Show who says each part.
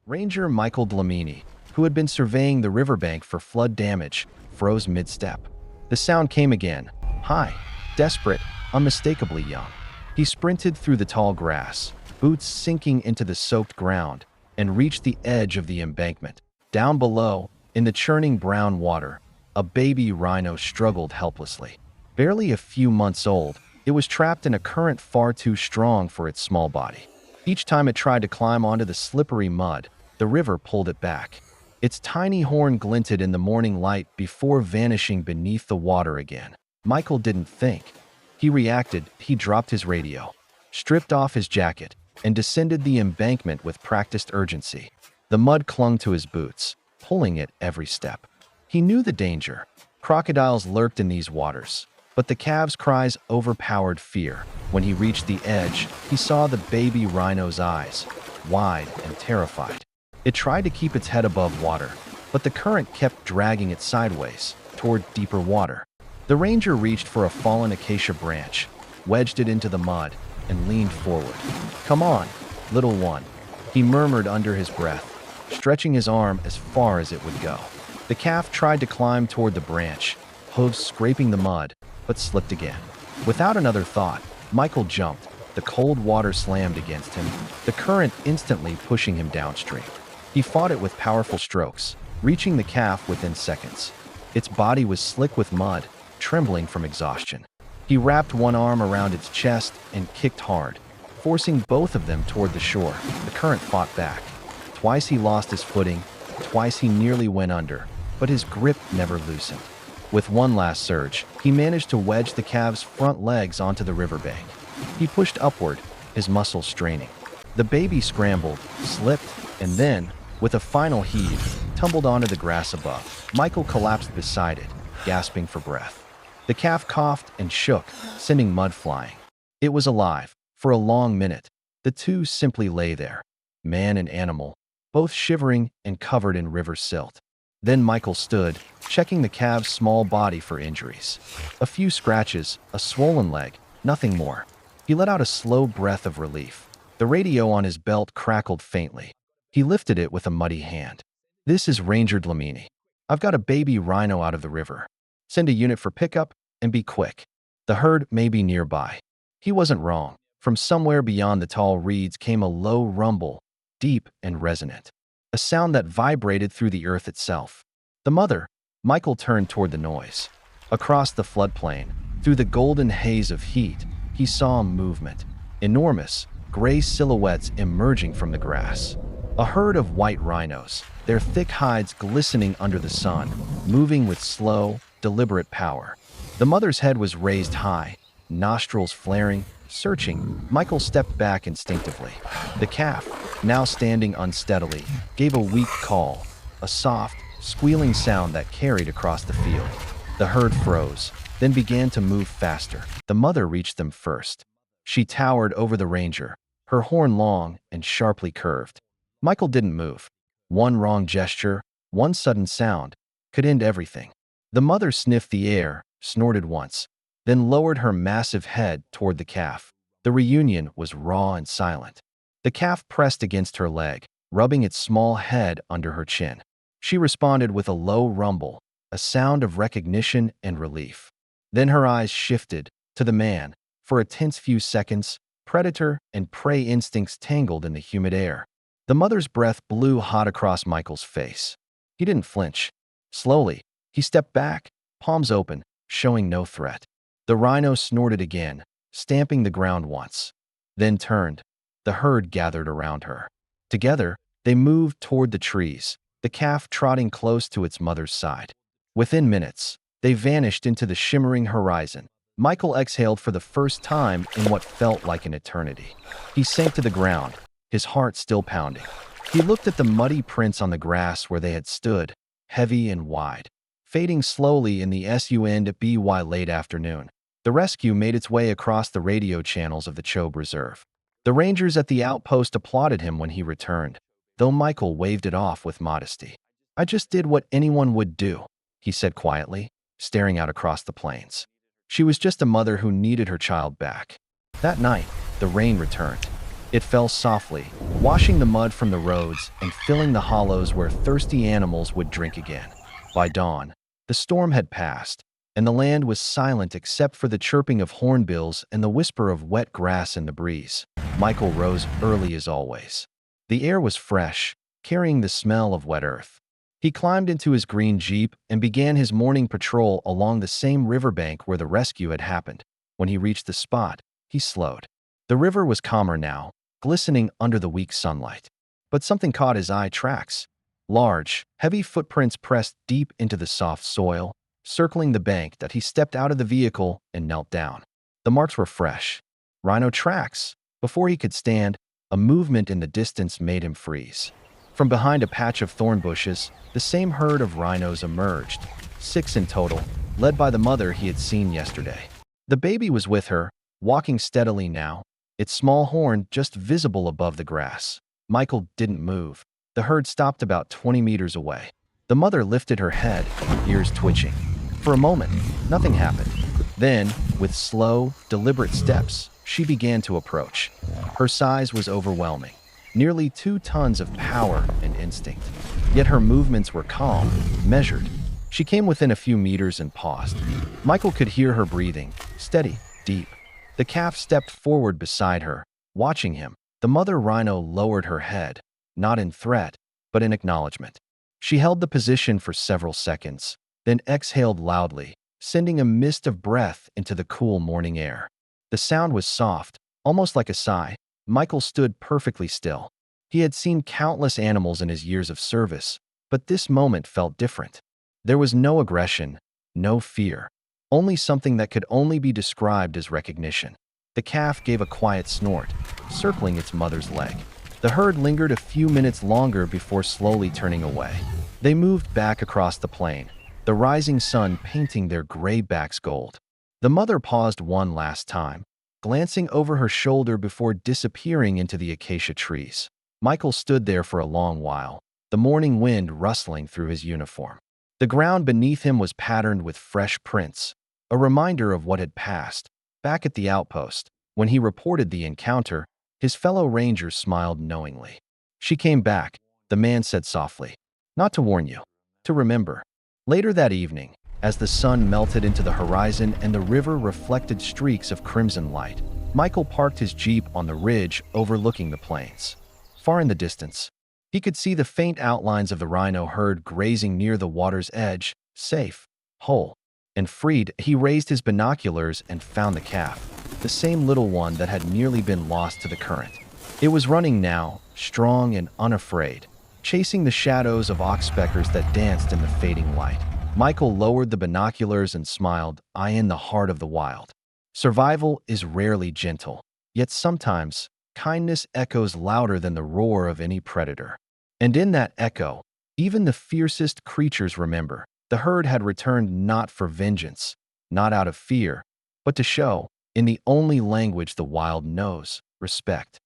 Speaker 1: Ranger Michael Dlamini, who had been surveying the riverbank for flood damage, froze mid-step. The sound came again, high, desperate, unmistakably young. He sprinted through the tall grass, boots sinking into the soaked ground, and reached the edge of the embankment. Down below, in the churning brown water, a baby rhino struggled helplessly. Barely a few months old, it was trapped in a current far too strong for its small body. Each time it tried to climb onto the slippery mud, the river pulled it back. Its tiny horn glinted in the morning light before vanishing beneath the water again. Michael didn't think. He reacted. He dropped his radio, stripped off his jacket, and descended the embankment with practiced urgency. The mud clung to his boots, pulling at every step. He knew the danger. Crocodiles lurked in these waters, but the calf's cries overpowered fear. When he reached the edge, he saw the baby rhino's eyes, wide and terrified. It tried to keep its head above water, but the current kept dragging it sideways, toward deeper water. The ranger reached for a fallen acacia branch, wedged it into the mud, and leaned forward. "Come on, little one," he murmured under his breath, stretching his arm as far as it would go. The calf tried to climb toward the branch, hooves scraping the mud, but slipped again. Without another thought, Michael jumped. The cold water slammed against him, the current instantly pushing him downstream. He fought it with powerful strokes, reaching the calf within seconds. Its body was slick with mud, trembling from exhaustion. He wrapped one arm around its chest and kicked hard, forcing both of them toward the shore. The current fought back. Twice he lost his footing, twice he nearly went under, but his grip never loosened. With one last surge, he managed to wedge the calf's front legs onto the riverbank. He pushed upward, his muscles straining. The baby scrambled, slipped, and then, with a final heave, tumbled onto the grass above. Michael collapsed beside it, gasping for breath. The calf coughed and shook, sending mud flying. It was alive. For a long minute, the two simply lay there, man and animal, both shivering and covered in river silt. Then Michael stood, checking the calf's small body for injuries. A few scratches, a swollen leg, nothing more. He let out a slow breath of relief. The radio on his belt crackled faintly. He lifted it with a muddy hand. "This is Ranger Dlamini. I've got a baby rhino out of the river. Send a unit for pickup, and be quick. The herd may be nearby." He wasn't wrong. From somewhere beyond the tall reeds came a low rumble, deep and resonant, a sound that vibrated through the earth itself. The mother. Michael turned toward the noise. Across the floodplain, through the golden haze of heat, he saw movement. Enormous, gray silhouettes emerging from the grass. A herd of white rhinos, their thick hides glistening under the sun, moving with slow, deliberate power. The mother's head was raised high, nostrils flaring, searching. Michael stepped back instinctively. The calf, now standing unsteadily, gave a weak call, a soft, squealing sound that carried across the field. The herd froze, then began to move faster. The mother reached them first. She towered over the ranger, her horn long and sharply curved. Michael didn't move. One wrong gesture, one sudden sound, could end everything. The mother sniffed the air, snorted once, then lowered her massive head toward the calf. The reunion was raw and silent. The calf pressed against her leg, rubbing its small head under her chin. She responded with a low rumble, a sound of recognition and relief. Then her eyes shifted to the man. For a tense few seconds, predator and prey instincts tangled in the humid air. The mother's breath blew hot across Michael's face. He didn't flinch. Slowly, he stepped back, palms open, showing no threat. The rhino snorted again, stamping the ground once, then turned. The herd gathered around her. Together, they moved toward the trees, the calf trotting close to its mother's side. Within minutes, they vanished into the shimmering horizon. Michael exhaled for the first time in what felt like an eternity. He sank to the ground, his heart still pounding. He looked at the muddy prints on the grass where they had stood, heavy and wide, fading slowly in the sunby late afternoon. The rescue made its way across the radio channels of the Chobe Reserve. The rangers at the outpost applauded him when he returned, though Michael waved it off with modesty. "I just did what anyone would do," he said quietly, staring out across the plains. She was just a mother who needed her child back. That night, the rain returned. It fell softly, washing the mud from the roads and filling the hollows where thirsty animals would drink again. By dawn, the storm had passed, and the land was silent except for the chirping of hornbills and the whisper of wet grass in the breeze. Michael rose early as always. The air was fresh, carrying the smell of wet earth. He climbed into his green Jeep and began his morning patrol along the same riverbank where the rescue had happened. When he reached the spot, he slowed. The river was calmer now, glistening under the weak sunlight. But something caught his eye: tracks. Large, heavy footprints pressed deep into the soft soil, circling the bank. That he stepped out of the vehicle and knelt down. The marks were fresh. Rhino tracks. Before he could stand, a movement in the distance made him freeze. From behind a patch of thorn bushes, the same herd of rhinos emerged, 6 in total, led by the mother he had seen yesterday. The baby was with her, walking steadily now, its small horn just visible above the grass. Michael didn't move. The herd stopped about 20 meters away. The mother lifted her head, ears twitching. For a moment, nothing happened. Then, with slow, deliberate steps, she began to approach. Her size was overwhelming, nearly 2 tons of power and instinct. Yet her movements were calm, measured. She came within a few meters and paused. Michael could hear her breathing, steady, deep. The calf stepped forward beside her, watching him. The mother rhino lowered her head, not in threat, but in acknowledgement. She held the position for several seconds, then exhaled loudly, sending a mist of breath into the cool morning air. The sound was soft, almost like a sigh. Michael stood perfectly still. He had seen countless animals in his years of service, but this moment felt different. There was no aggression, no fear, only something that could only be described as recognition. The calf gave a quiet snort, circling its mother's leg. The herd lingered a few minutes longer before slowly turning away. They moved back across the plain, the rising sun painting their gray backs gold. The mother paused one last time, glancing over her shoulder before disappearing into the acacia trees. Michael stood there for a long while, the morning wind rustling through his uniform. The ground beneath him was patterned with fresh prints, a reminder of what had passed. Back at the outpost, when he reported the encounter, his fellow ranger smiled knowingly. "She came back," the man said softly. "Not to warn you, to remember." Later that evening, as the sun melted into the horizon and the river reflected streaks of crimson light, Michael parked his Jeep on the ridge overlooking the plains. Far in the distance, he could see the faint outlines of the rhino herd grazing near the water's edge, safe, whole, and freed. He raised his binoculars and found the calf, the same little one that had nearly been lost to the current. It was running now, strong and unafraid, chasing the shadows of oxpeckers that danced in the fading light. Michael lowered the binoculars and smiled, "I in the heart of the wild." Survival is rarely gentle, yet sometimes kindness echoes louder than the roar of any predator. And in that echo, even the fiercest creatures remember. The herd had returned not for vengeance, not out of fear, but to show, in the only language the wild knows, respect.